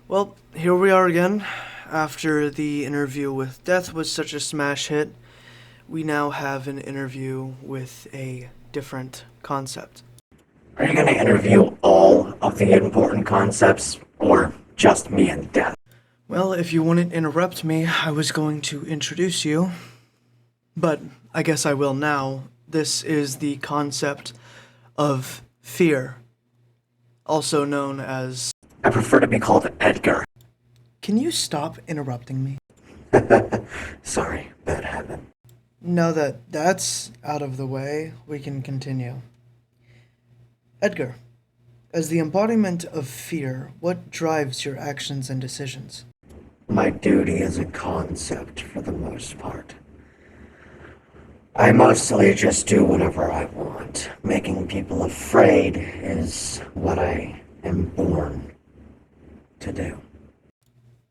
Well, here we are again. After the interview with Death was such a smash hit, we now have an interview with a different concept. Are you going to interview all of the important concepts, or just me and Death? Well, if you wouldn't interrupt me, I was going to introduce you, but I guess I will now. This is the concept of fear, also known as. I prefer to be called Edgar. Can you stop interrupting me? Sorry, bad habit. Now that that's out of the way, we can continue. Edgar, as the embodiment of fear, what drives your actions and decisions? My duty is a concept for the most part. I mostly just do whatever I want. Making people afraid is what I am born to do.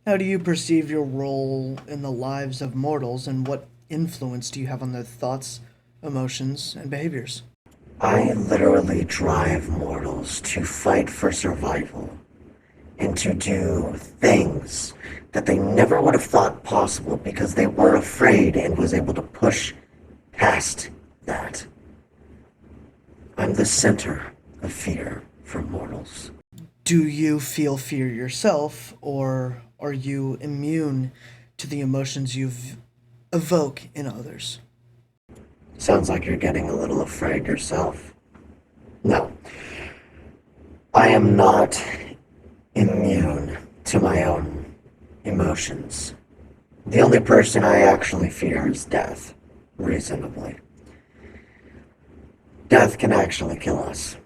How do you perceive your role in the lives of mortals, and what influence do you have on their thoughts, emotions, and behaviors? I literally drive mortals to fight for survival and to do things that they never would have thought possible because they were afraid and was able to push past that. I'm the center of fear for mortals. Do you feel fear yourself, or are you immune to the emotions you evoke in others? Sounds like you're getting a little afraid yourself. No, I am not immune to my own emotions. The only person I actually fear is death, reasonably. Death can actually kill us.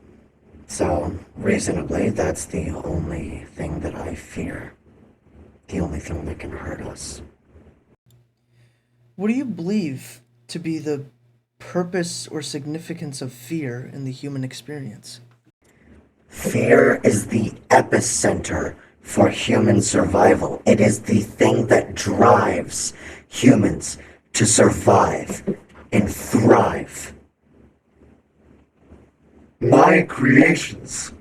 So, reasonably, that's the only thing that I fear. The only thing that can hurt us. What do you believe to be the purpose or significance of fear in the human experience? Fear is the epicenter for human survival. It is the thing that drives humans to survive and thrive. My creations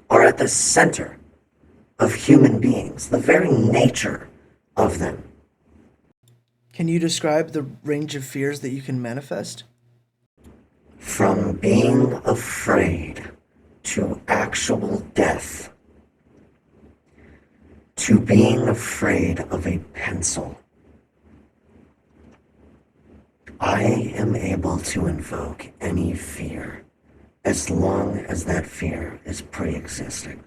are at the center of human beings, the very nature of them. Can you describe the range of fears that you can manifest? From being afraid to actual death, to being afraid of a pencil. I am able to invoke any fear as long as that fear is pre-existing.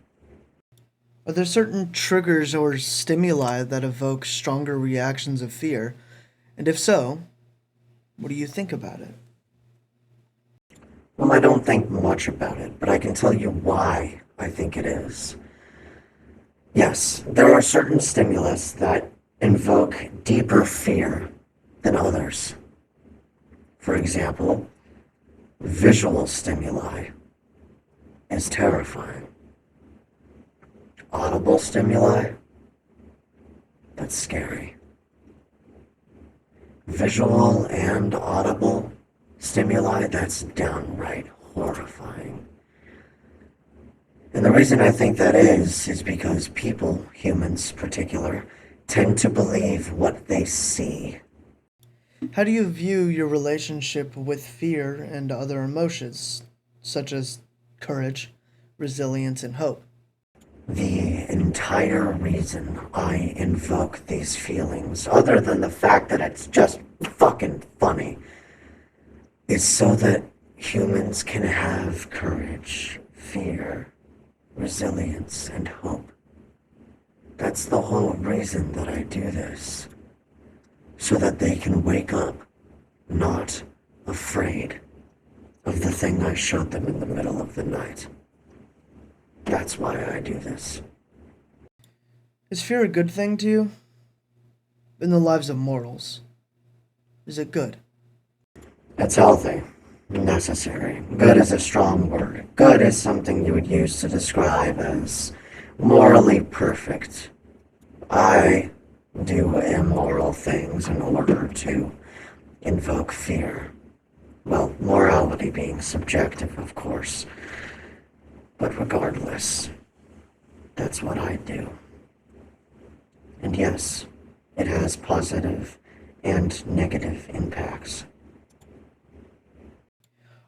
Are there certain triggers or stimuli that evoke stronger reactions of fear? And if so, what do you think about it? Well, I don't think much about it, but I can tell you why I think it is. Yes, there are certain stimulus that invoke deeper fear than others. For example, visual stimuli is terrifying. Audible stimuli, that's scary. Visual and audible stimuli, that's downright horrifying. And the reason I think that is because people, humans in particular, tend to believe what they see. How do you view your relationship with fear and other emotions, such as courage, resilience, and hope? The entire reason I invoke these feelings, other than the fact that it's just fucking funny, is so that humans can have courage, fear, resilience, and hope. That's the whole reason that I do this. So that they can wake up not afraid of the thing I showed them in the middle of the night. That's why I do this. Is fear a good thing to you? In the lives of mortals, is it good? It's healthy, necessary. Good is a strong word. Good is something you would use to describe as morally perfect. I do immoral things in order to invoke fear. Well, morality being subjective, of course. But regardless, That's what I do. And yes, it has positive and negative impacts.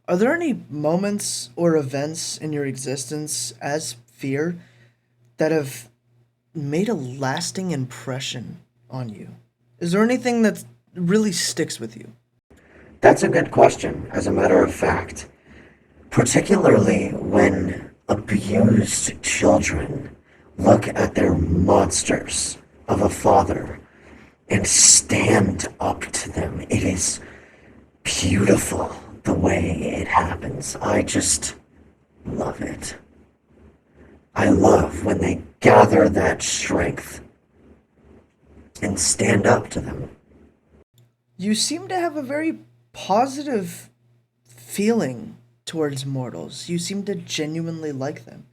Are there any moments or events in your existence as fear that have made a lasting impression on you? Is there anything that really sticks with you? That's a good question, as a matter of fact. Particularly when abused children look at their monsters of a father and stand up to them. It is beautiful the way it happens. I just love it. I love when they gather that strength and stand up to them. You seem to have a very positive feeling towards mortals. You seem to genuinely like them.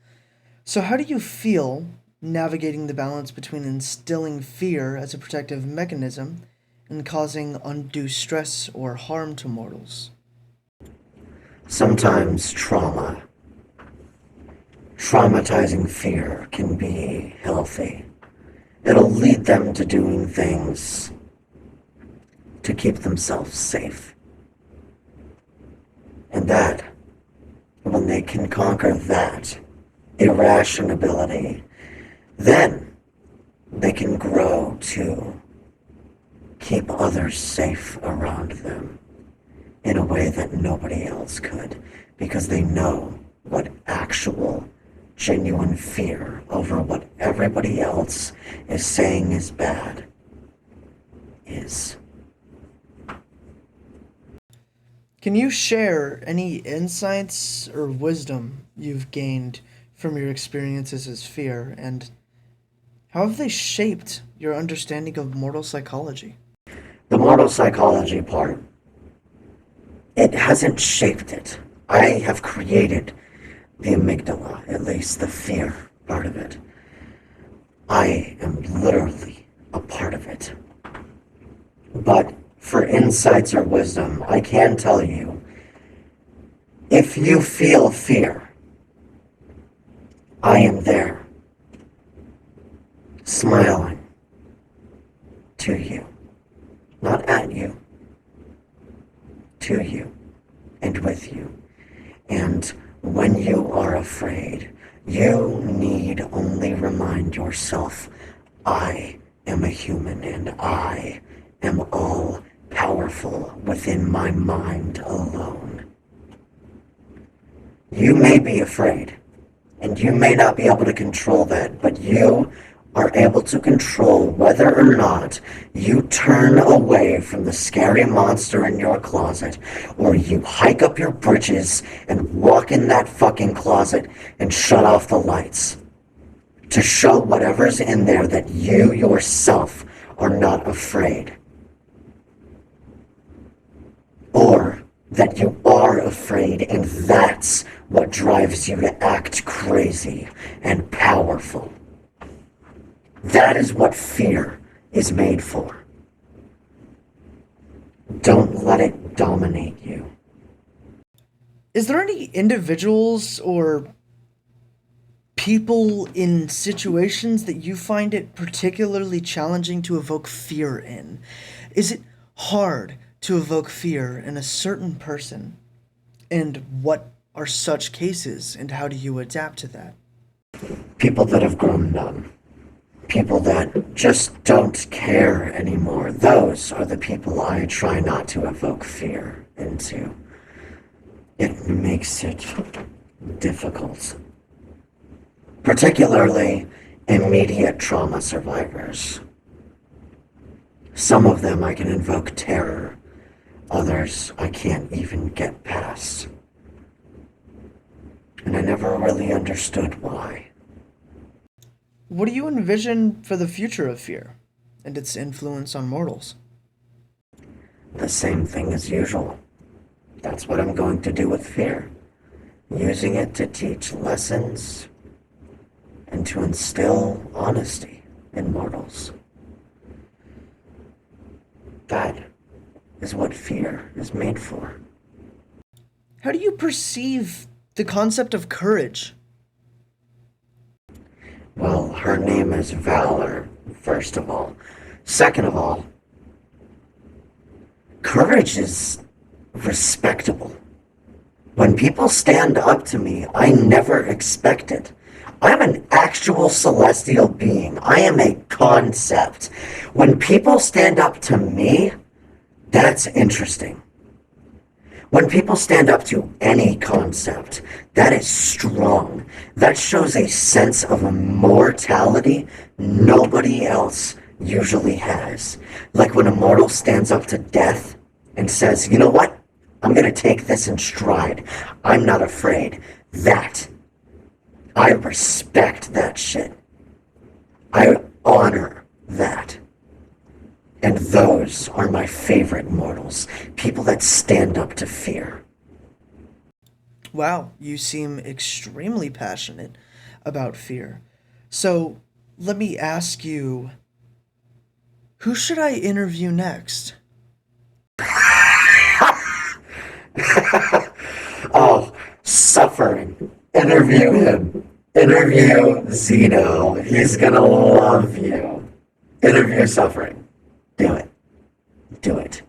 So, how do you feel navigating the balance between instilling fear as a protective mechanism and causing undue stress or harm to mortals? Sometimes traumatizing fear can be healthy. It'll lead them to doing things to keep themselves safe. And that, when they can conquer that irrationality, then they can grow to keep others safe around them in a way that nobody else could, because they know what actual, genuine fear over what everybody else is saying is bad is. Can you share any insights or wisdom you've gained from your experiences as fear, and how have they shaped your understanding of mortal psychology? The mortal psychology part, it hasn't shaped it. I have created the amygdala, at least the fear part of it. I am literally a part of it. But for insights or wisdom, I can tell you, if you feel fear, I am there, smiling to you, not at you, to you, and with you. And when you are afraid, you need only remind yourself, I am a human and I am all powerful within my mind alone. You may be afraid, and you may not be able to control that, but you are able to control whether or not you turn away from the scary monster in your closet, or you hike up your britches and walk in that fucking closet and shut off the lights to show whatever's in there that you yourself are not afraid. Or that you are afraid, and that's what drives you to act crazy and powerful. That is what fear is made for. Don't let it dominate you. Is there any individuals or people in situations that you find it particularly challenging to evoke fear in? Is it hard to evoke fear in a certain person? And what are such cases, and how do you adapt to that? People that have grown numb. People that just don't care anymore. Those are the people I try not to evoke fear into. It makes it difficult. Particularly immediate trauma survivors. Some of them I can invoke terror. Others I can't even get past. And I never really understood why. What do you envision for the future of fear and its influence on mortals? The same thing as usual. That's what I'm going to do with fear. Using it to teach lessons and to instill honesty in mortals. That is what fear is made for. How do you perceive the concept of courage? Well, her name is Valor, first of all. Second of all, courage is respectable. When people stand up to me, I never expect it. I'm an actual celestial being. I am a concept. When people stand up to me, that's interesting. When people stand up to any concept, that is strong. That shows a sense of immortality nobody else usually has. Like when a mortal stands up to death and says, you know what? I'm going to take this in stride. I'm not afraid. I respect that shit. I honor that. And those are my favorite mortals. People that stand up to fear. Wow, you seem extremely passionate about fear. So, let me ask you, who should I interview next? Oh, suffering. Interview him. Interview Zeno. He's gonna love you. Interview suffering. Do it. Do it.